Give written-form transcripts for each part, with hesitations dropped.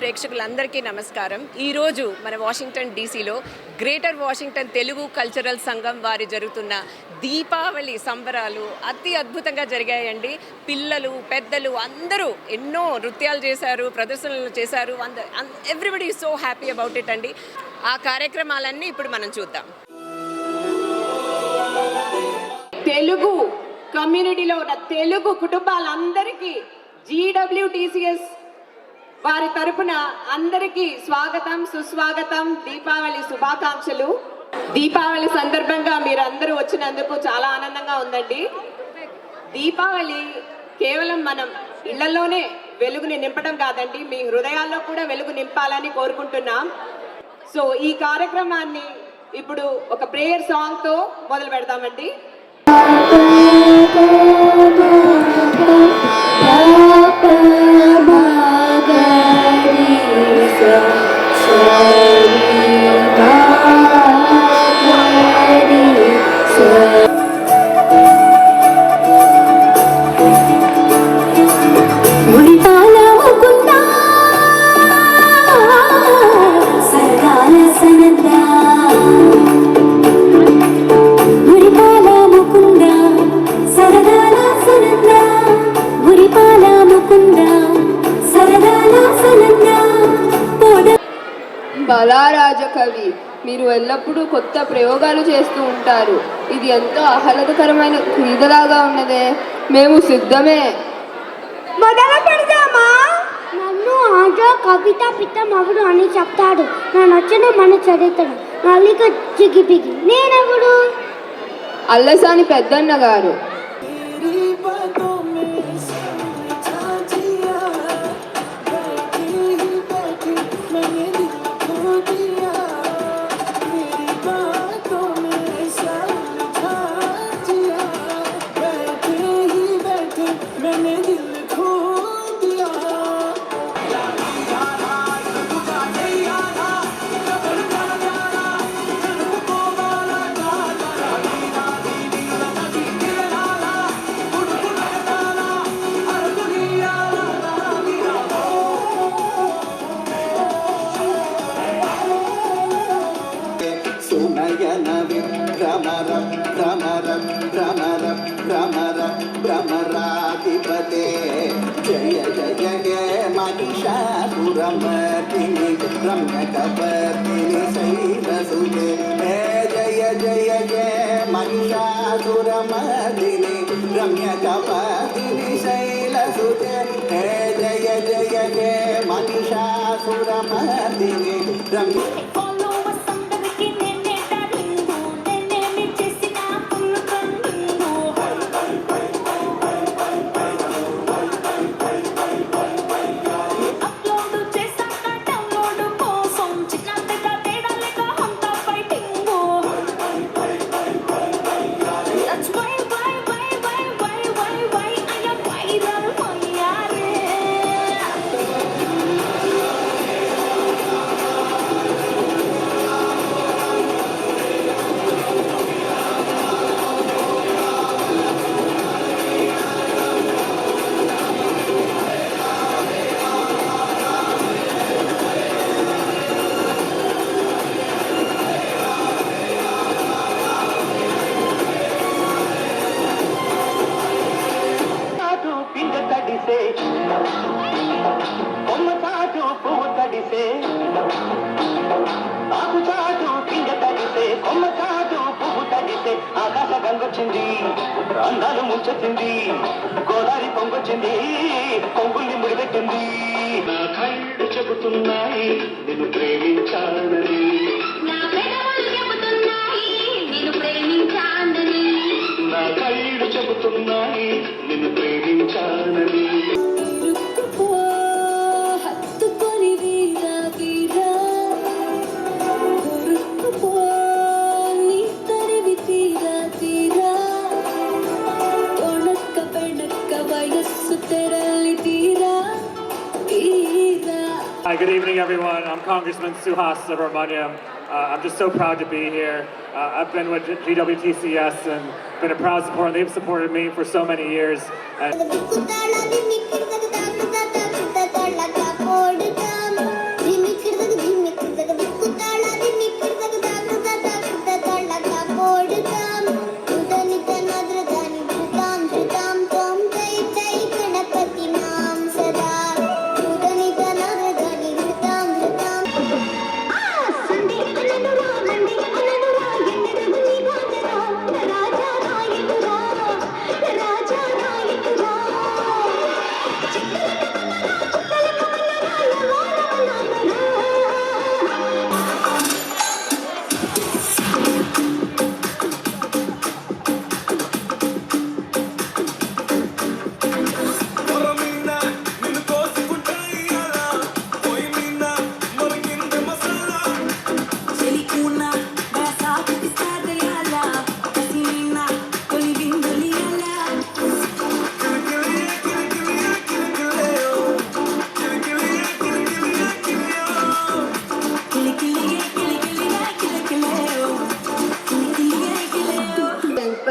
ప్రేక్షకులందరికీ నమస్కారం. ఈరోజు మన వాషింగ్టన్ డీసీలో గ్రేటర్ వాషింగ్టన్ తెలుగు కల్చరల్ సంఘం వారి జరుగుతున్న దీపావళి సంబరాలు అతి అద్భుతంగా జరిగాయండి. పిల్లలు పెద్దలు అందరూ ఎన్నో నృత్యాలు చేశారు, ప్రదర్శనలు చేశారు. Everybody is so happy about it అండి. ఆ కార్యక్రమాలన్నీ ఇప్పుడు మనం చూద్దాం. తెలుగు కమ్యూనిటీలో ఉన్న తెలుగు కుటుంబాలందరికీ GWTCS వారి తరపున అందరికీ స్వాగతం, సుస్వాగతం, దీపావళి శుభాకాంక్షలు. దీపావళి సందర్భంగా మీరందరూ వచ్చినందుకు చాలా ఆనందంగా ఉందండి. దీపావళి కేవలం మనం ఇళ్లలోనే వెలుగుని నింపడం కాదండి, మీ హృదయాల్లో కూడా వెలుగు నింపాలని కోరుకుంటున్నాం. సో ఈ కార్యక్రమాన్ని ఇప్పుడు ఒక ప్రేయర్ సాంగ్తో మొదలు పెడతామండి. బలారాజ కవి, మీరు ఎల్లప్పుడూ కొత్త ప్రయోగాలు చేస్తూ ఉంటారు. ఇది ఎంతో ఆహ్లాదకరమైన క్రీడలాగా ఉన్నదే. మేము సిద్ధమే. మొదలు పెడదామా? నన్ను ఆట కవిత పిత్తమవుడు అని చెప్తాడు. నా నచ్చిన మన చరిత్ర నలిక జిగిపిగి. నేనెవడు? అల్లసాని పెద్దన్న గారు. భ్రమరాధిపతే జయ జయ జయ మహిషాసురమర్దిని రమ్యకపర్దిని శైలసుతే జయ జయ జయ మహిషాసురమర్దిని రమ్యకపర్దిని శైలసుతే జయ జయ జయ మహిషాసురమర్దిని రమ్య ఆకాశ గంగొచ్చింది, అందాలు ముంచెత్తింది, గోదావరి పొంగొచ్చింది, కొంగుల్ని ముడిపెట్టింది. నా కళ్ళు చెబుతున్నాయి నిన్ను ప్రేమించాలని, నా పెదవులు చెబుతున్నాయి నిన్ను ప్రేమించాలని, నా కళ్ళు చెబుతున్నాయి నిన్ను ప్రేమించాలని. Hi, good evening, everyone. I'm Congressman Suhas Subramaniam. I'm just so proud to be here. I've been with GWTCS and been a proud supporter. They've supported me for so many years. And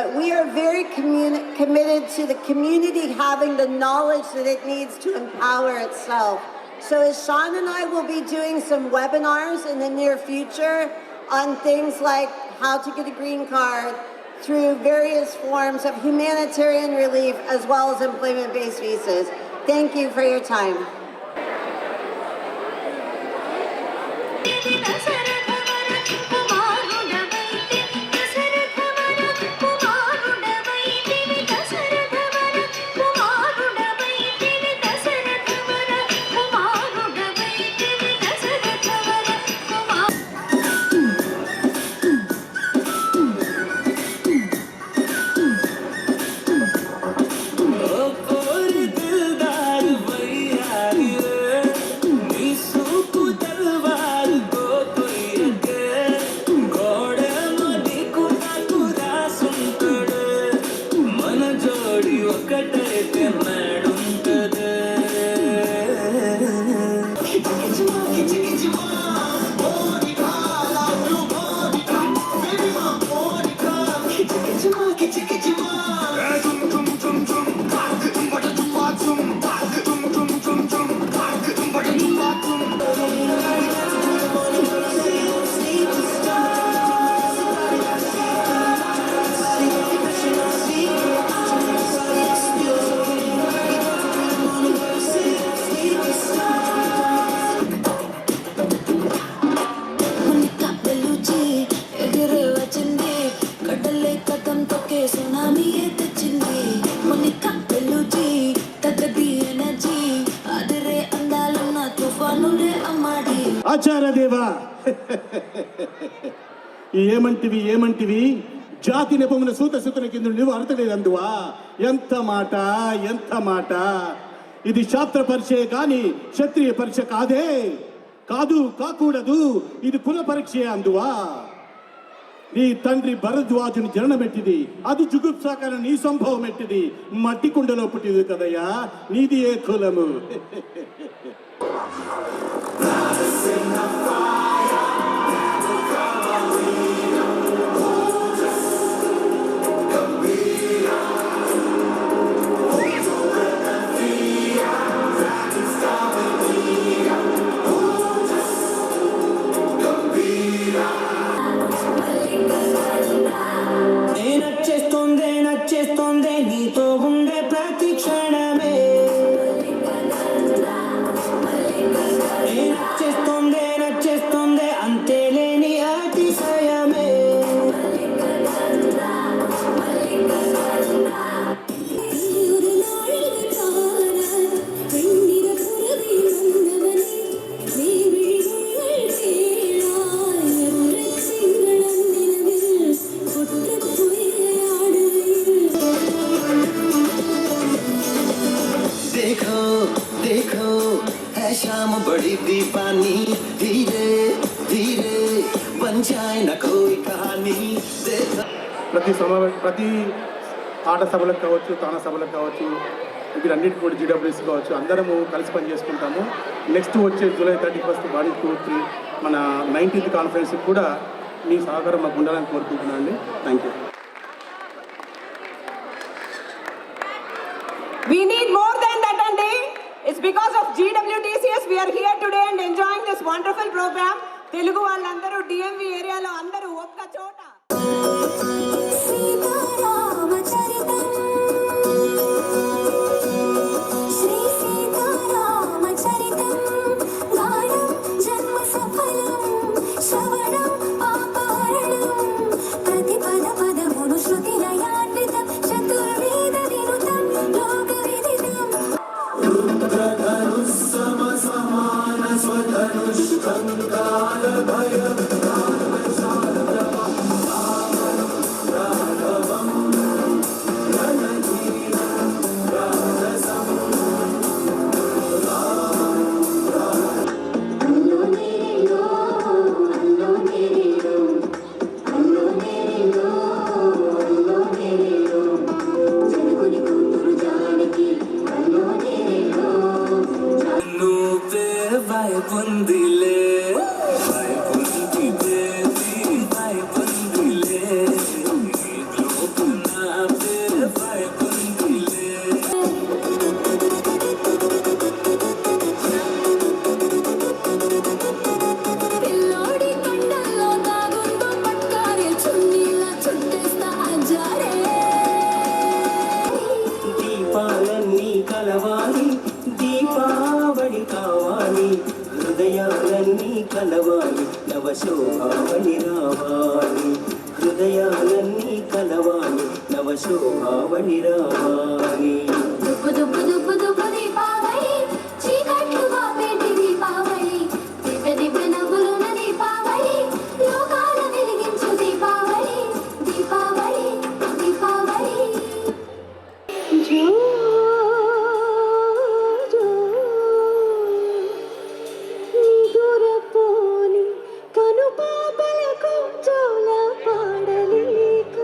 but we are very committed to the community having the knowledge that it needs to empower itself. So as Sean and I will be doing some webinars in the near future on things like how to get a green card through various forms of humanitarian relief as well as employment-based visas. Thank you for your time. ఆచార్యదేవా ఏమంటివి జాతి నెపమున సూతసుతుల కింద నువ్వు అర్థలేదందువా? ఎంత మాట ఇది శాస్త్ర పరీక్షే కాని క్షత్రియ పరీక్ష కాకూడదు. ఇది కుల పరీక్షే అందువా. నీ తండ్రి భరద్వాజుని జననమెట్టిది, అది జుగుప్సాకర నీ సంభవం ఎట్టిది, మట్టి కుండలో పుట్టిది కదయ్యా, నీది ఏ కులము? నచ్చేస్తోందే నీతో ఉండే ప్రతి క్షణమే. నచ్చేస్తోందే అంతేలేని అతిశయమే. देखो है शाम बड़ी दीवानी, धीरे धीरे बन जाए न कोई कहानी. ప్రతి ఆట సభలకు కావచ్చు, తాన సభలకు కావచ్చు, వీరన్నిటికి కూడా జీడబ్ల్యూసీ కావచ్చు, అందరము కలిసి పనిచేసుకుంటాము. నెక్స్ట్ వచ్చే జూలై 31 బాడీ 2-3 మన 19th కాన్ఫరెన్స్కి కూడా మీ సహకారం మాకు ఉండాలని కోరుకుంటున్నాను అండి. Thank you. We need more than that, Andy. It's because of GWTCS we are here today and enjoying this wonderful program. Telugu vallandaru DMV area lo andaru okka chota. నవశోభావళి రావాలి, హృదయాలన్నీ కలవాలి, నవశోభావళి రావాలి. దుబ్బు దుబ్బు దుబ్బు దుబ్బు దీపావళి, చీకట్లు బాపేటి దీపావళి, దివ్య దివ్య నవ్వులున్న దీపావళి, లోకాల వెలిగించు దీపావళి, దీపావళి దీపావళి. జో జో నిదురపోని కను పాపలకు జోల పాడలేక,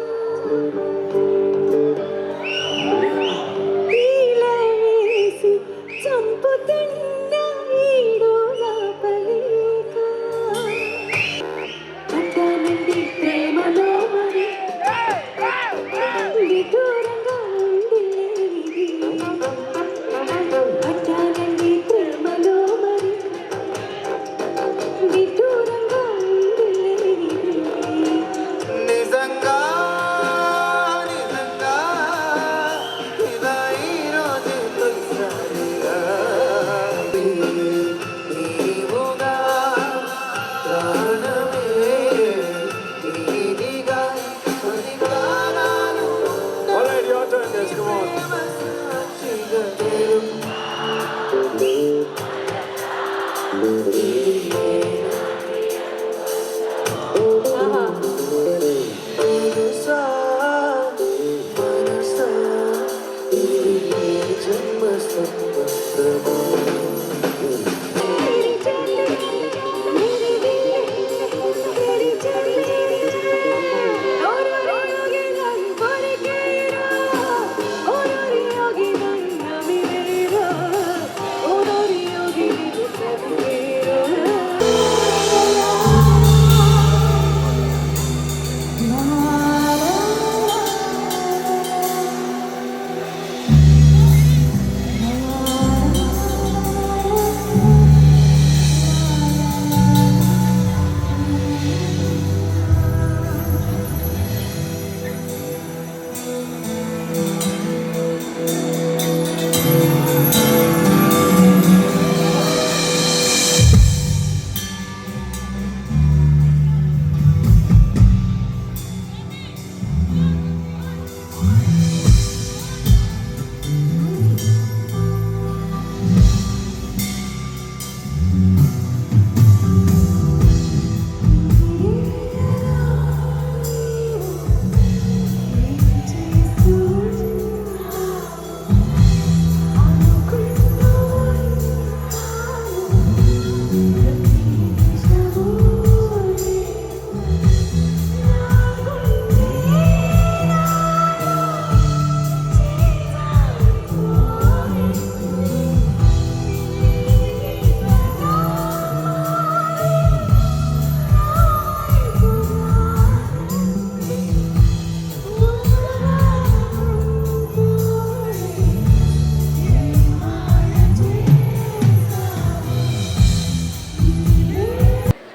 వేసి చంపుతున్న ఈడు నాపలేక, అంటానండి ప్రేమలో మరి విదూరంగా ఉంది లేనిది, అంటానండి ప్రేమలో మరి విదూరంగా ఉంది లేనిది. నిజంగా నిజంగా ఇదా ఈరోజు తొలిసారిగా నీవుగా ప్రాణమే నీదిగా అధికారాలు సాక్షిగా మనసా మనసా జన్మ సంబంధమా.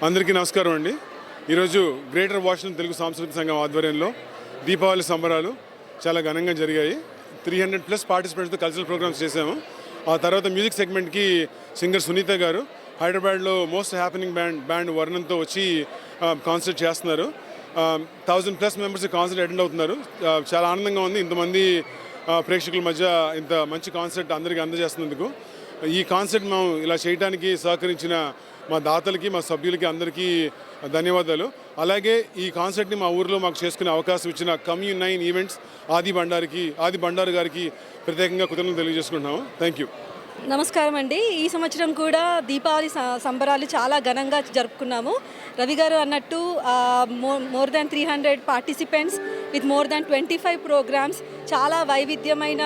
అందరికీ నమస్కారం అండి. ఈరోజు గ్రేటర్ వాషింగ్టన్ తెలుగు సాంస్కృతిక సంఘం ఆధ్వర్యంలో దీపావళి సంబరాలు చాలా ఘనంగా జరిగాయి. 300+ పార్టిసిపెంట్స్తో కల్చరల్ ప్రోగ్రామ్స్ చేశాము. ఆ తర్వాత మ్యూజిక్ సెగ్మెంట్కి సింగర్ సునీత గారు హైదరాబాద్లో మోస్ట్ హ్యాపెనింగ్ బ్యాండ్ వర్ణంతో వచ్చి కాన్సర్ట్ చేస్తున్నారు. 1000+ మెంబర్స్ కాన్సర్ట్ అటెండ్ అవుతున్నారు. చాలా ఆనందంగా ఉంది ఇంతమంది ప్రేక్షకుల మధ్య ఇంత మంచి కాన్సర్ట్ అందరికీ అందజేస్తున్నందుకు. ఈ కాన్సర్ట్ మేము ఇలా చేయడానికి సహకరించిన మా దాతలకి, మా సభ్యులకి అందరికీ ధన్యవాదాలు. అలాగే ఈ కాన్సర్ట్ని మా ఊరిలో మాకు చేసుకునే అవకాశం ఇచ్చిన Commun9 ఈవెంట్స్ ఆది బండారు గారికి ప్రత్యేకంగా కృతజ్ఞతలు తెలియజేసుకుంటున్నాము. Thank you. నమస్కారం అండి. ఈ సంవత్సరం కూడా దీపావళి సంబరాలు చాలా ఘనంగా జరుపుకున్నాము. రవి గారు అన్నట్టు more than 300 participants with more than 25 programmes, చాలా వైవిధ్యమైన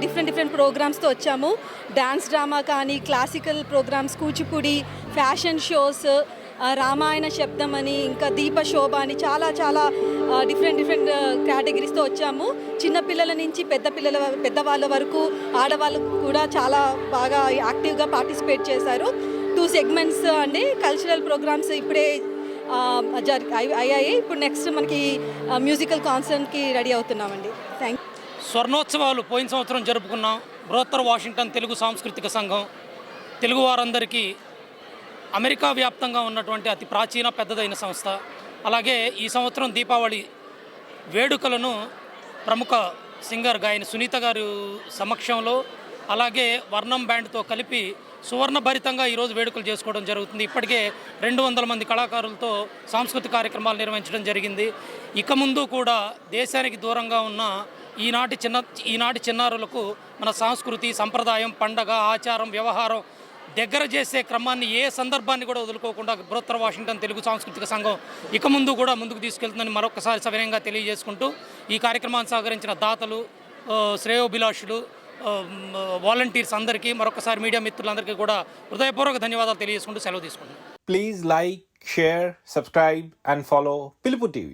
డిఫరెంట్ ప్రోగ్రామ్స్తో వచ్చాము. డ్యాన్స్ డ్రామా కానీ, classical programmes, Kuchipudi, fashion shows, Ramayana శబ్దం అని, ఇంకా దీప శోభ అని చాలా డిఫరెంట్ కేటగిరీస్తో వచ్చాము. చిన్నపిల్లల నుంచి పెద్దవాళ్ళ వరకు, ఆడవాళ్ళు కూడా చాలా బాగా యాక్టివ్గా పార్టిసిపేట్ చేశారు. 2 సెగ్మెంట్స్ అండి. కల్చరల్ ప్రోగ్రామ్స్ ఇప్పుడే అయ్యాయి. ఇప్పుడు నెక్స్ట్ మనకి మ్యూజికల్ కాన్సర్ట్కి రెడీ అవుతున్నామండి. Thank you. స్వర్ణోత్సవాలు పోయిన సంవత్సరం జరుపుకున్నాం. బృహత్తర వాషింగ్టన్ తెలుగు సాంస్కృతిక సంఘం తెలుగు వారందరికీ అమెరికా వ్యాప్తంగా ఉన్నటువంటి అతి ప్రాచీన పెద్దదైన సంస్థ. అలాగే ఈ సంవత్సరం దీపావళి వేడుకలను ప్రముఖ సింగర్ గాయని సునీత గారు సమక్షంలో అలాగే వర్ణం బ్యాండ్తో కలిపి సువర్ణభరితంగా ఈరోజు వేడుకలు చేసుకోవడం జరుగుతుంది. ఇప్పటికే 200 మంది కళాకారులతో సాంస్కృతిక కార్యక్రమాలు నిర్వహించడం జరిగింది. ఇక ముందు కూడా దేశానికి దూరంగా ఉన్న ఈనాటి చిన్నారులకు మన సంస్కృతి, సంప్రదాయం, పండగ, ఆచారం, వ్యవహారం దగ్గర చేసే క్రమాన్ని ఏ సందర్భాన్ని కూడా వదులుకోకుండా బృహత్తర వాషింగ్టన్ తెలుగు సాంస్కృతిక సంఘం ఇక ముందు కూడా ముందుకు తీసుకెళ్తుందని మరొకసారి సవినయంగా తెలియజేసుకుంటూ ఈ కార్యక్రమాన్ని సహకరించిన దాతలు, శ్రేయోభిలాషులు, వాలంటీర్స్ అందరికీ మరొకసారి మీడియా మిత్రులందరికీ కూడా హృదయపూర్వక ధన్యవాదాలు తెలియజేసుకుంటూ సెలవు తీసుకుంటున్నాను. Please like, share, subscribe and follow Pilupu TV.